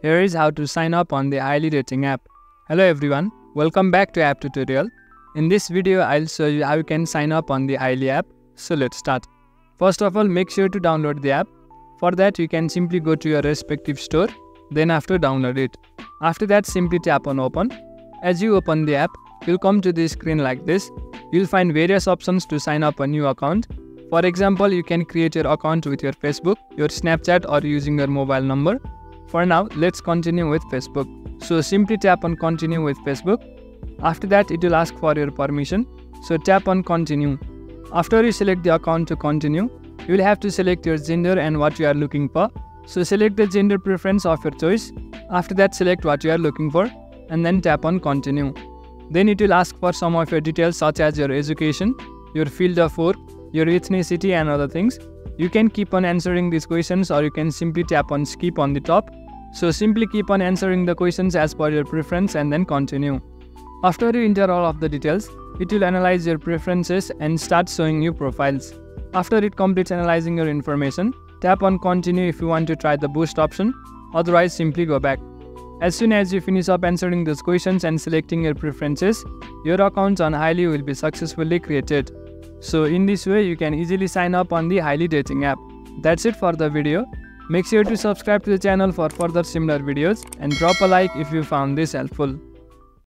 Here is how to sign up on the Hily dating app. Hello everyone, welcome back to app tutorial. In this video, I'll show you how you can sign up on the Hily app. So let's start. First of all, make sure to download the app. For that, you can simply go to your respective store, then after download it. After that, simply tap on open. As you open the app, you'll come to this screen like this. You'll find various options to sign up a new account. For example, you can create your account with your Facebook, your Snapchat or using your mobile number. For now, let's continue with Facebook. So simply tap on continue with Facebook. After that, it will ask for your permission. So tap on continue. After you select the account to continue, you will have to select your gender and what you are looking for. So select the gender preference of your choice. After that, select what you are looking for and then tap on continue. Then it will ask for some of your details such as your education, your field of work, your ethnicity and other things. You can keep on answering these questions or you can simply tap on skip on the top. So simply keep on answering the questions as per your preference and then continue. After you enter all of the details, it will analyze your preferences and start showing you profiles. After it completes analyzing your information, tap on continue if you want to try the boost option, otherwise simply go back. As soon as you finish up answering those questions and selecting your preferences, your account on Hily will be successfully created. So in this way, you can easily sign up on the Hily dating app. That's it for the video. Make sure to subscribe to the channel for further similar videos and drop a like if you found this helpful.